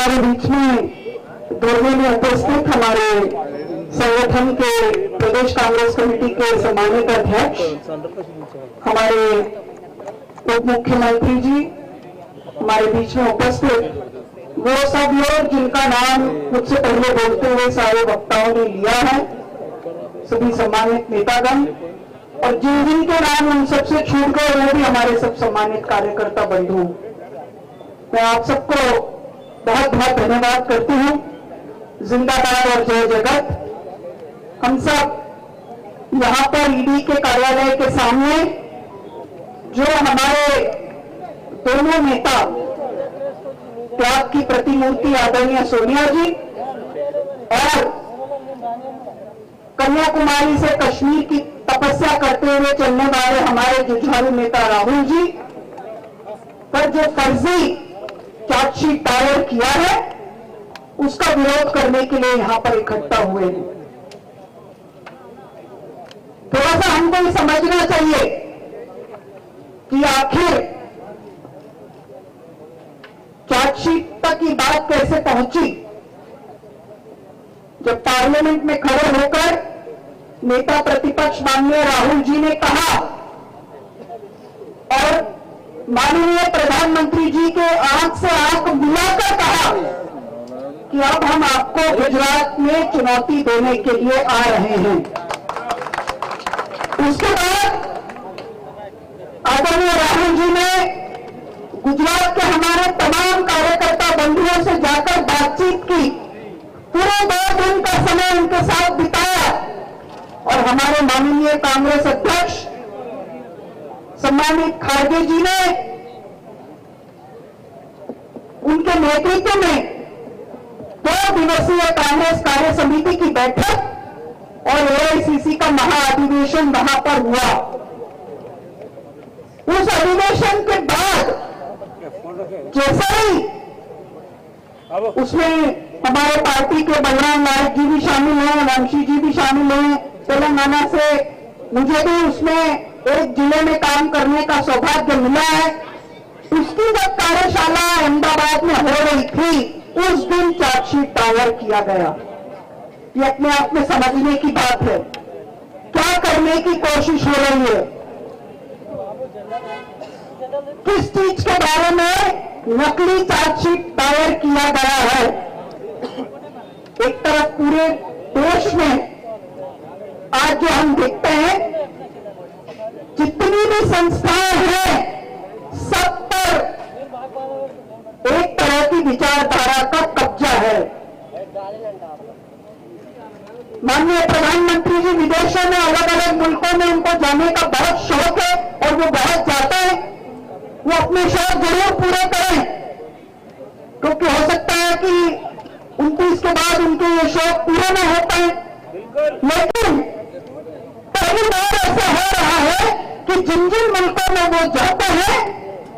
हमारे बीच में दौड़ने में उपस्थित हमारे संगठन के प्रदेश कांग्रेस कमेटी के सम्मानित अध्यक्ष, हमारे उप मुख्यमंत्री जी हमारे बीच में उपस्थित, वो सब लोग जिनका नाम मुझसे पहले बोलते हुए सारे वक्ताओं ने लिया है, सभी सम्मानित नेतागण, और जिन जिन के नाम उन सबसे छूट गए वो भी हमारे सब सम्मानित कार्यकर्ता बंधु, मैं आप सबको बहुत बहुत धन्यवाद करती हूँ। जिंदाबाद और जय जगत। हम सब यहाँ पर ईडी के कार्यालय के सामने जो हमारे दोनों नेता त्याग की प्रतिमूर्ति आदरणीय सोनिया जी और कन्याकुमारी से कश्मीर की तपस्या करते हुए चलने वाले हमारे जुझारू नेता राहुल जी पर जो फर्जी चार्जशीट दायर किया है उसका विरोध करने के लिए यहां पर इकट्ठा हुए हैं। थोड़ा सा हमको ये समझना चाहिए कि आखिर चार्जशीट तक की बात कैसे पहुंची। जब पार्लियामेंट में खड़े होकर नेता प्रतिपक्ष माननीय राहुल जी ने कहा और माननीय प्रधानमंत्री जी के आंख से आंख मिलाकर कहा कि अब हम आपको गुजरात में चुनौती देने के लिए आ रहे हैं, उसके बाद आदरणीय राहुल जी ने गुजरात के हमारे तमाम कार्यकर्ता बंधुओं से जाकर बातचीत की, पूरे 2 दिन का समय उनके साथ बिताया और हमारे माननीय कांग्रेस अध्यक्ष सम्मानित खारगे जी ने उनके नेतृत्व में 2 दिवसीय कांग्रेस कार्य समिति की बैठक और एआईसीसी का महाअधिवेशन वहां पर हुआ। उस अधिवेशन के बाद जैसे ही उसमें हमारे पार्टी के बलराम नायक जी भी शामिल हैं, वंशी जी भी शामिल हैं, तेलंगाना से मुझे भी उसमें एक जिले में काम करने का सौभाग्य मिला है। उसकी जब कार्यशाला अहमदाबाद में हो रही थी उस दिन चार्जशीट दायर किया गया। ये अपने आप में समझने की बात है, क्या करने की कोशिश हो रही है, किस चीज के बारे में नकली चार्जशीट दायर किया गया है। एक तरफ पूरे देश में आज जो हम देखते हैं जितनी भी संस्थाएं हैं सब पर एक तरह की विचारधारा का कब्जा है। माननीय प्रधानमंत्री जी विदेशों में अलग अलग मुल्कों में उनको जाने का बहुत शौक है और वो बहुत जाते हैं, वो अपने शौक जरूर पूरे करें, क्योंकि हो सकता है कि 29 के बाद उनके ये शौक पूरे न हो पाए। लेकिन पहली बार ऐसा हो रहा है कि जिन जिन मुल्कों में वो जाते हैं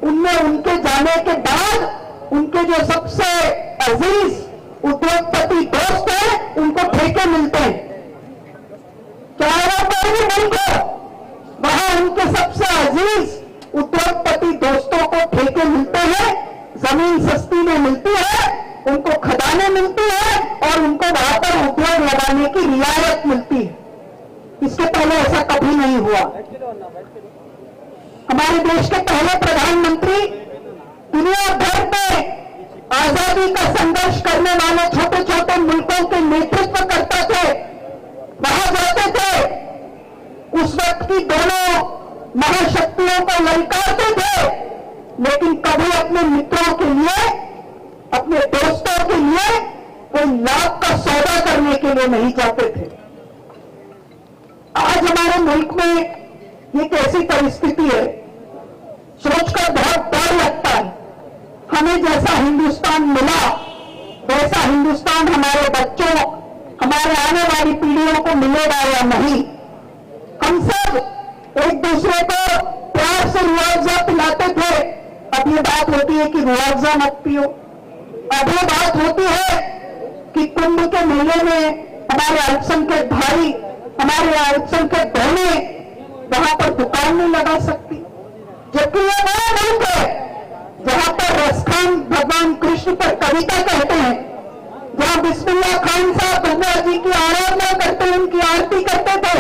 उनमें उनके जाने के बाद उनके जो सबसे अजीज उद्योगपति दोस्त हैं उनको ठेके मिलते हैं। चाहे वो कोई भी मुल्क हो, वहां उनके सबसे अजीज उद्योगपति दोस्तों को ठेके मिलते हैं, जमीन सस्ती में मिलती है, उनको खदानें मिलती है और उनको वहां पर उद्योग लगाने की रियायत मिलती है। इसके पहले ऐसा कभी नहीं हुआ। हमारे देश के पहले प्रधानमंत्री दुनिया भर में आजादी का संघर्ष करने वाले छोटे छोटे मुल्कों के नेतृत्व करते थे, वहां जाते थे, उस वक्त की दोनों महाशक्तियों को ललकारते थे, लेकिन कभी अपने मित्रों के लिए, अपने दोस्तों के लिए कोई लाभ का सौदा करने के लिए नहीं जाते थे। आज हमारे मुल्क में ये कैसी परिस्थिति है, सोचकर बहुत डर लगता है। हमें जैसा हिंदुस्तान मिला वैसा हिंदुस्तान हमारे बच्चों, हमारे आने वाली पीढ़ियों को मिलेगा या नहीं। हम सब एक दूसरे को प्यार से रुआवजा पिलाते थे, अब ये बात होती है कि रुआवजा मत पियो। अब ये बात होती है कि कुंभ के मेले में हमारे अल्पसंख्यक भाई, हमारे अल्पसंख्यक बहनें वहां पर दुकान नहीं लगा सकती, जबकि ये वो मुल्क है जहां पर रसखान भगवान कृष्ण के ऊपर कविता कहते हैं, जहां बिस्मिल्लाह खान साहब भगवान जी की आराधना करते, उनकी आरती करते थे,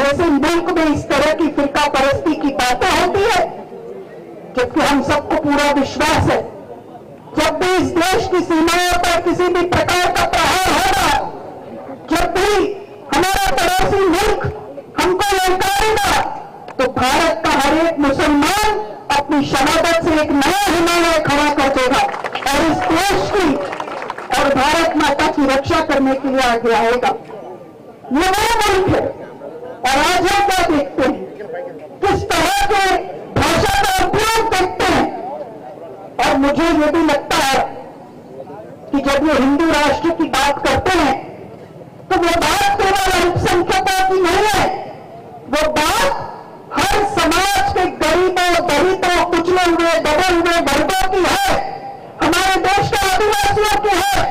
ऐसे मुल्क में इस तरह की फिरका परस्ती की बातें होती है। जबकि हम सबको पूरा विश्वास है, जब भी इस देश की सीमाओं पर किसी भी प्रकार का प्रहार होगा, जब भी हमारा पड़ोसी मुल्क हमको ललकारेगा, तो भारत का हर एक मुसलमान अपनी शहादत से एक नया हिमालय खड़ा कर देगा और इस देश की और भारत माता की रक्षा करने के लिए आगे आएगा। ये वो मुल्क है। और आज हम क्या देखते हैं, किस तरह के भाषा का उपयोग देखते हैं। और मुझे ये भी लगता है कि जब ये हिंदू राष्ट्र की बात करते हैं, तो वो बात केवल अल्पसंख्यकों की नहीं है, वो बात हर समाज के गरीबों, दलितों, कुचले हुए, दबे हुए वर्गों की है, हमारे देश के आदिवासियों की है।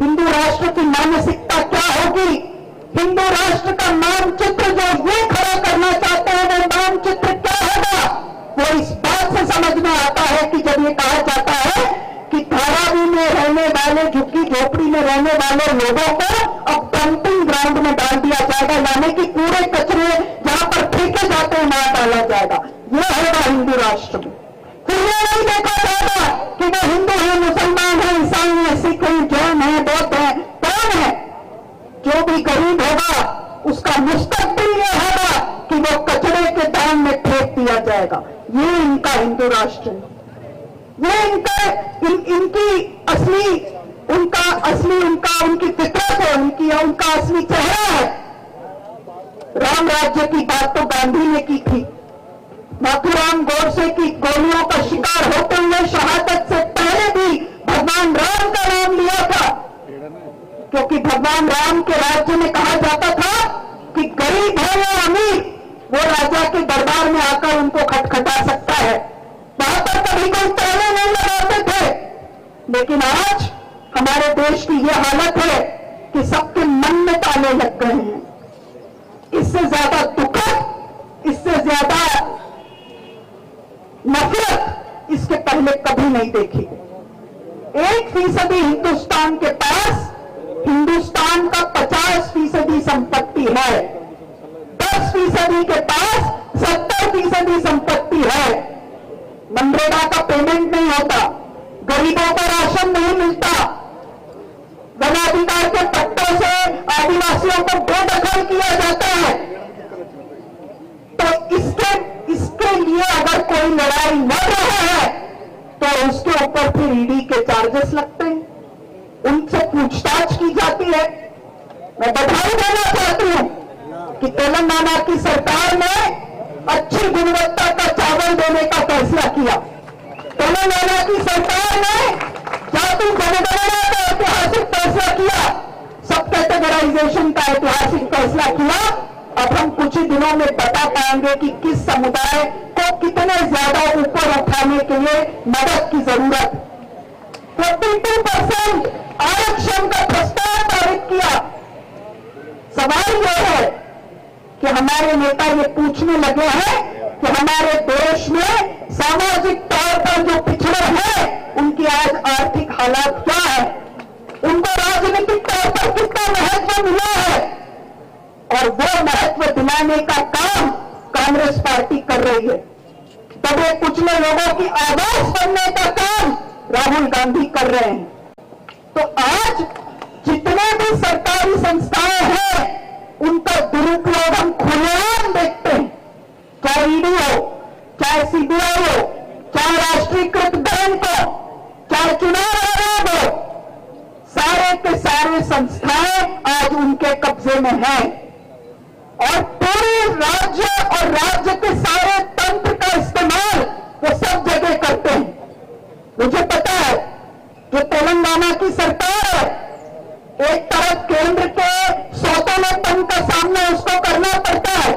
हिंदू राष्ट्र की मानसिकता क्या होगी, हिंदू राष्ट्र का मानचित्र जो ये खड़ा करना चाहते हैं, वो मानचित्र क्या होगा, वो इस बात से समझ में आता है कि जब ये कहा जाता है कि धारावी में रहने वाले, झुग्गी झोपड़ी में रहने वाले लोगों को अब डंपिंग ग्राउंड में डाल दिया जाएगा, यानी कि पूरे कचरे जहां पर फेंके जाते हैं वहां डाला जाएगा। यह होगा हिंदू राष्ट्र में। फिर यह नहीं देखा जाएगा कि वो हिंदू है, मुसलमान है, ईसाई है, सिख है, जैन है, बौद्ध है, कौन है। जो भी गरीब होगा उसका मुस्तकबिल यह होगा कि वो कचरे के दान में फेंक दिया जाएगा। ये इनका हिंदू राष्ट्र है, ये उनकी फितरत है, उनका असली चेहरा है। राम राज्य की बात तो गांधी ने की थी। नाथूराम गोडसे की गोलियों का शिकार होते हुए शहादत से पहले भी भगवान राम का नाम लिया था, क्योंकि भगवान राम के राज्य में कहा जाता था कि गरीब हो या अमीर, वो राजा के दरबार में आकर उनको खटखटा सकता है। वहां पर कभी कोई ताले नहीं लगाते थे। लेकिन आज हमारे देश की यह हालत है कि सबके मन में ताले लग गए हैं। इससे ज्यादा दुखद, इससे ज्यादा नफरत इसके पहले कभी नहीं देखी। 1% हिंदुस्तान के पास हिंदुस्तान का 50% संपत्ति है, 10% के पास 70% संपत्ति है। मनरेगा का पेमेंट नहीं होता, गरीबों को राशन नहीं मिलता, वनाधिकार के पट्टों से आदिवासियों को बेदखल किया जाता है। तो इसके लिए अगर कोई लड़ाई लड़ रहा है तो उसके ऊपर फिर ईडी के चार्जेस लगते हैं, उनसे पूछताछ की जाती है। मैं बधाई देना चाहती हूं कि तेलंगाना की सरकार ने अच्छी गुणवत्ता का चावल देने का फैसला किया। तेलंगाना की सरकार ने जाति जनगणना का ऐतिहासिक फैसला किया, सब कैटेगराइजेशन का ऐतिहासिक फैसला किया। अब हम कुछ ही दिनों में बता पाएंगे कि किस समुदाय को कितने ज्यादा ऊपर उठाने के लिए मदद की जरूरत। 42% आरक्षण का प्रस्ताव पारित किया। सवाल यह है कि हमारे नेता ये पूछने लगे हैं कि हमारे देश में सामाजिक तौर पर जो पिछड़े हैं उनकी आज आर्थिक हालात क्या है, उनको राजनीतिक तौर पर कितना महत्व मिला है, और वो महत्व दिलाने का काम कांग्रेस पार्टी कर रही है। दबे कुचले लोगों की आवाज बनने का काम राहुल गांधी कर रहे हैं। तो आज जितने भी सरकारी संस्थाएं हैं उनका दुरुपयोग हम खुलेआम देखते हैं, चाहे ईडी हो, चाहे सीबीआई हो, चाहे राष्ट्रीयकृत बैंक हो, चाहे चुनाव आयोग हो, सारे के सारे संस्थाएं आज उनके कब्जे में हैं और पूरे राज्य और राज्य के सारे तंत्र का इस्तेमाल वो सब जगह करते हैं। मुझे पता है जो तेलंगाना की सरकार है, एक तरफ केंद्र के सौतेलेपन का सामना उसको करना पड़ता है,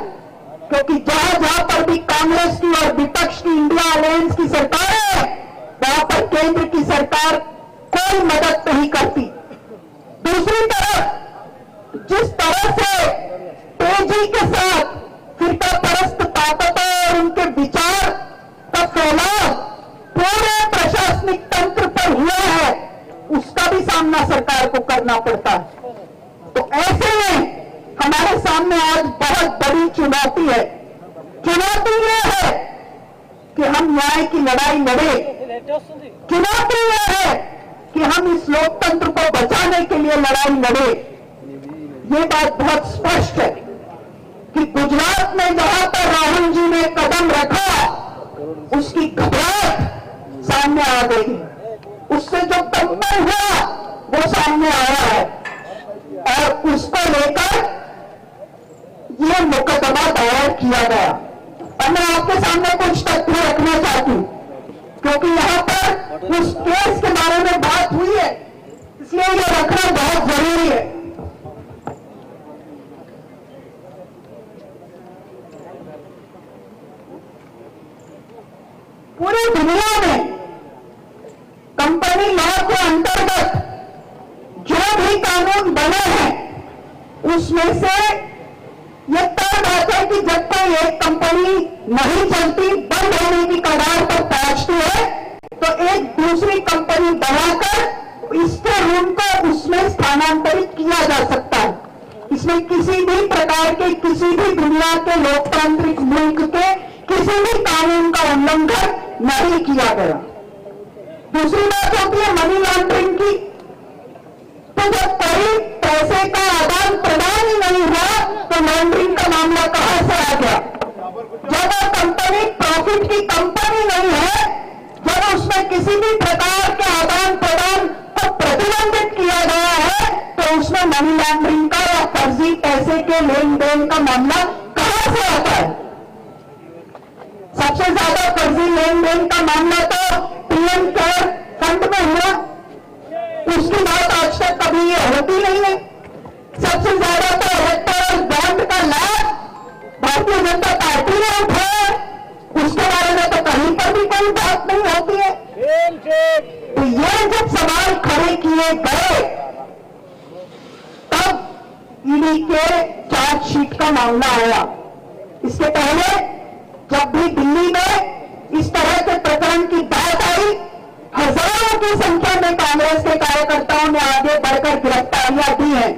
क्योंकि जहां जहां पर भी कांग्रेस की और विपक्ष की इंडिया अलायंस की सरकार है वहां पर केंद्र की सरकार कोई मदद नहीं करती। दूसरी तरफ जिस तरह से तेजी के साथ फिरका परस्त ताकतों और उनके विचार का फैलाव पूरे प्रशासनिक तंत्र पर हुआ सामना सरकार को करना पड़ता है। तो ऐसे में हमारे सामने आज बहुत बड़ी चुनौती है। चुनौती यह है कि हम न्याय की लड़ाई लड़े। चुनौती यह है कि हम इस लोकतंत्र को बचाने के लिए लड़ाई लड़े। ये बात बहुत स्पष्ट है कि गुजरात में जहां पर राहुल जी ने कदम रखा, उसकी घबराहट सामने आ गई। उससे जो कंपन हुआ वो सामने आया है और उसको लेकर ये मुकदमा दायर किया गया। और मैं आपके सामने कुछ तथ्य रखना चाहती हूं, क्योंकि यहां पर उस केस के बारे में बात हुई है, इसलिए ये रखना बहुत जरूरी है। पूरी दुनिया में कंपनी लॉ के अंतर्गत जो भी कानून बने हैं, उसमें से यह तय बात है कि जब कोई एक कंपनी नहीं चलती, बंद होने की कगार पर पहुंचती है, तो एक दूसरी कंपनी बनाकर इसके रूम को उसमें स्थानांतरित किया जा सकता है। इसमें किसी भी प्रकार के, किसी भी दुनिया के लोकतांत्रिक मुल्क के किसी भी कानून का उल्लंघन नहीं किया गया। दूसरी बात होती है मनी लॉन्ड्रिंग की। तो जब कोई पैसे का आदान प्रदान ही नहीं हुआ, तो लॉन्ड्रिंग का मामला कहां से आ गया? जब वो कंपनी प्रॉफिट की कंपनी नहीं है, जब उसमें किसी भी प्रकार के आदान प्रदान को प्रतिबंधित किया गया है, तो उसमें मनी लॉन्ड्रिंग का या फर्जी पैसे के लेन देन का मामला कहां से आता है? सबसे ज्यादा फर्जी लेन देन का मामला तो पीएम केयर फंड में हुआ, उसकी बात आज तक कभी ये होती नहीं है। सबसे ज्यादा तो इलेक्टोरल बॉन्ड का लाभ भारतीय जनता पार्टी ने उठाया, उसके बारे में तो कहीं पर भी कोई बात नहीं होती है। तो ये जब सवाल खड़े किए गए, तब ईडी के चार्जशीट का मामला आया। इसके पहले जब भी दिल्ली में इस तरह के प्रकरण की बात आई, हजारों की संख्या में कांग्रेस के कार्यकर्ताओं ने आगे बढ़कर गिरफ्तारियां दी हैं।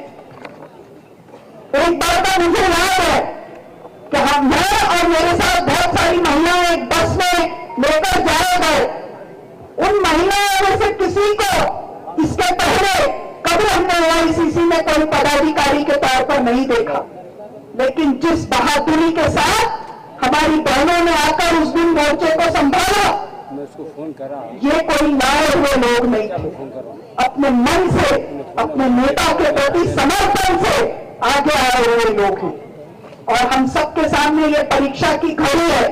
एक बार का मुझे याद है कि मैं और मेरे साथ बहुत सारी महिलाएं एक बस में लेकर जाए गए। उन महिलाओं में से किसी को इसके पहले कभी हमने एआईसीसी में कोई पदाधिकारी के तौर पर नहीं देखा, लेकिन जिस बहादुरी के साथ हमारी बहनों ने आकर उस दिन मोर्चे को संभाला, मैं उसको फोन करा, ये कोई लाए हुए लोग नहीं थे। अपने मन से, अपने नेता के प्रति समर्पण से आगे आए हुए लोग हैं। और हम सबके सामने ये परीक्षा की घड़ी है।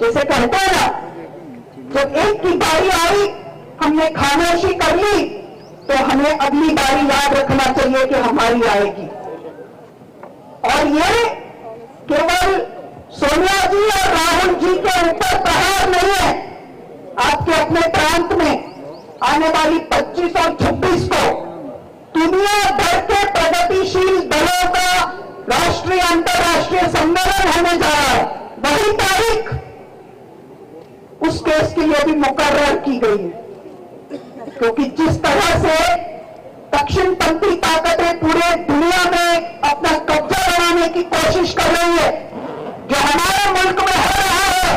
जैसे कहते हैं ना, जब एक की बारी आई, हमने खामोशी कर ली, तो हमें अगली बारी याद रखना चाहिए कि हमारी आएगी। और ये केवल सोनिया जी और राहुल जी के ऊपर प्रहार नहीं है। आपके अपने प्रांत में आने वाली 25 और 26 को दुनिया भर के प्रगतिशील दलों का राष्ट्रीय अंतर्राष्ट्रीय सम्मेलन होने जा रहा है। वही तारीख उस केस के लिए भी मुकर्रर की गई है, क्योंकि जिस तरह से दक्षिणपंथी ताकतें पूरे दुनिया में अपना कब्जा बनाने की कोशिश कर रही है, जो हमारे मुल्क में हो रहा है,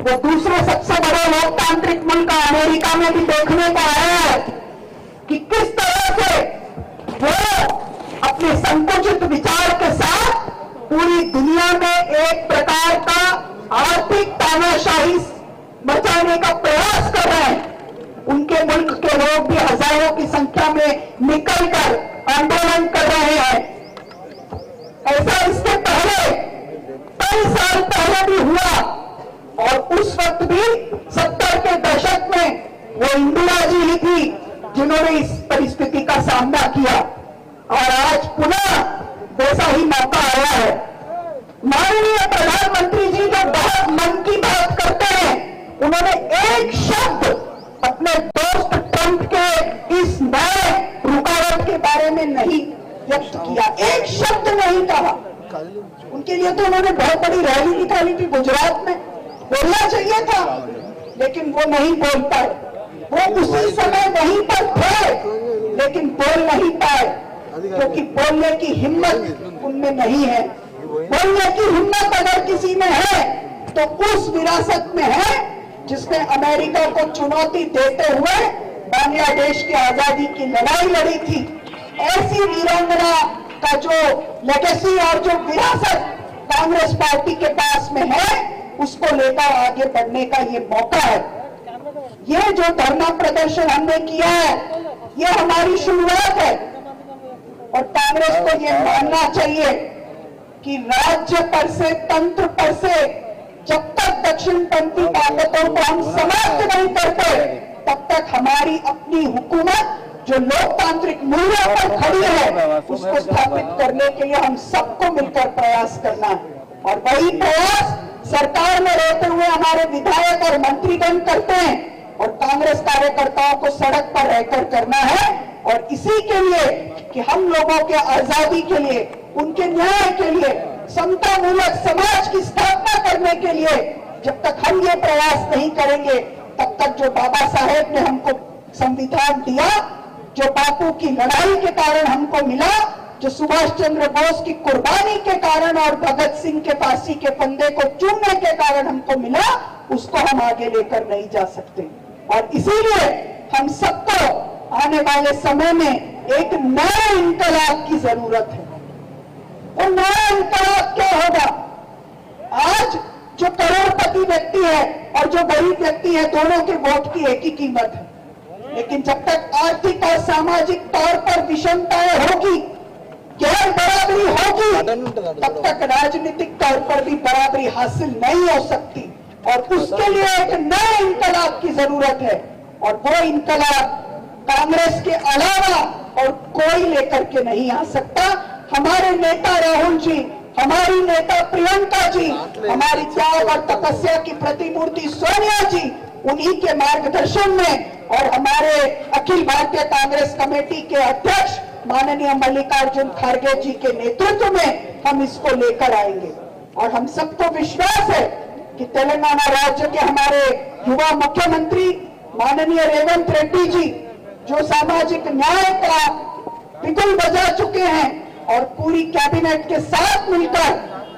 वो दूसरे सबसे बड़े लोकतांत्रिक मुल्क अमेरिका में भी देखने को आया है कि किस तरह से वो अपने संकुचित विचार के साथ पूरी दुनिया में एक प्रकार का आर्थिक तानाशाही बचाने का प्रयास कर रहे हैं। उनके मुल्क के लोग भी हजारों की संख्या में निकलकर आंदोलन कर रहे हैं। ऐसा इसके पहले कई साल पहले भी हुआ, और उस वक्त भी 70 के दशक में वो इंदिरा जी ही थी जिन्होंने इस परिस्थिति का सामना किया, और आज पुनः वैसा ही मौका आया है। माननीय प्रधानमंत्री जी जो बहुत मन की बात करते हैं, उन्होंने एक शब्द अपने दोस्त ट्रंप के इस नए रुकावट के बारे में नहीं व्यक्त किया, एक शब्द नहीं कहा। उनके लिए तो उन्होंने बहुत बड़ी रैली निकाली थी गुजरात में, बोलना चाहिए था, लेकिन वो नहीं बोल पाए। वो उसी समय वहीं पर थे लेकिन बोल नहीं पाए, क्योंकि बोलने की हिम्मत उनमें नहीं है। बोलने की हिम्मत अगर किसी में है तो उस विरासत में है जिसने अमेरिका को चुनौती देते हुए बांग्लादेश की आजादी की लड़ाई लड़ी थी। ऐसी वीरांगना का जो लेगेसी और जो विरासत कांग्रेस पार्टी के पास में है, उसको लेकर आगे बढ़ने का ये मौका है। ये जो धरना प्रदर्शन हमने किया है, ये हमारी शुरुआत है और कांग्रेस को ये मानना चाहिए कि राज्य पर से, तंत्र पर से जब तक दक्षिणपंथी ताकतों को हम समाप्त नहीं करते, तब तक हमारी अपनी हुकूमत जो लोकतांत्रिक मूल्यों पर खड़ी है, उसको स्थापित करने के लिए हम सबको मिलकर प्रयास करना है। और वही प्रयास सरकार में रहते हुए हमारे विधायक और मंत्रीगण करते हैं और कांग्रेस कार्यकर्ताओं को सड़क पर रहकर करना है। और इसी के लिए कि हम लोगों के आजादी के लिए, उनके न्याय के लिए, समता मूलक समाज की स्थापना करने के लिए जब तक हम ये प्रयास नहीं करेंगे, तब तक जो बाबा साहेब ने हमको संविधान दिया, जो बापू की लड़ाई के कारण हमको मिला, जो सुभाष चंद्र बोस की कुर्बानी के कारण और भगत सिंह के फांसी के फंदे को चूमने के कारण हमको मिला, उसको हम आगे लेकर नहीं जा सकते। और इसीलिए हम सबको आने वाले समय में एक नए इंकलाब की जरूरत है। वो नया इंकलाब क्या होगा? आज जो करोड़पति व्यक्ति है और जो गरीब व्यक्ति है, दोनों के वोट की एक ही कीमत है। लेकिन जब तक आर्थिक और सामाजिक तौर पर विषमताएं होगी, गैर बराबरी होगी, तब तक राजनीतिक तौर पर भी बराबरी हासिल नहीं हो सकती। और उसके लिए एक नए इंकलाब की जरूरत है। और वो इंकलाब कांग्रेस के अलावा और कोई लेकर के नहीं आ सकता। हमारे नेता राहुल जी, हमारी नेता प्रियंका जी, हमारी त्याग और तपस्या की प्रतिमूर्ति सोनिया जी, उन्हीं के मार्गदर्शन में और हमारे अखिल भारतीय कांग्रेस कमेटी के अध्यक्ष माननीय मल्लिकार्जुन खड़गे जी के नेतृत्व में हम इसको लेकर आएंगे। और हम सबको विश्वास है कि तेलंगाना राज्य के हमारे युवा मुख्यमंत्री माननीय रेवंत रेड्डी जी, जो सामाजिक न्याय का बिगुल बजा चुके हैं और पूरी कैबिनेट के साथ मिलकर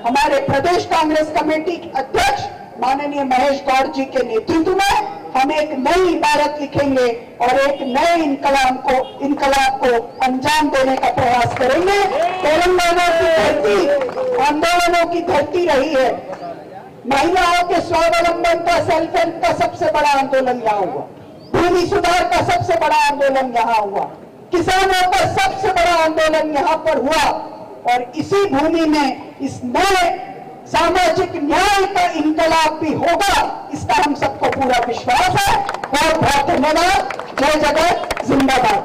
हमारे प्रदेश कांग्रेस कमेटी के अध्यक्ष माननीय महेश गौड़ जी के नेतृत्व में हम एक नई इबारत लिखेंगे और एक नए इनकलाब को अंजाम देने का प्रयास करेंगे। तेलंगाना की धरती आंदोलनों की धरती रही है। महिलाओं के स्वावलंबन का, सेल्फ हेल्प का सबसे बड़ा आंदोलन यहाँ हुआ। भूमि सुधार का सबसे बड़ा आंदोलन यहाँ हुआ। किसानों का सबसे बड़ा आंदोलन यहाँ पर हुआ। और इसी भूमि में इस नए सामाजिक न्याय का इनकलाब भी होगा, इसका हम सबको पूरा विश्वास है। बहुत बहुत धन्यवाद। जय जगत, जिंदाबाद।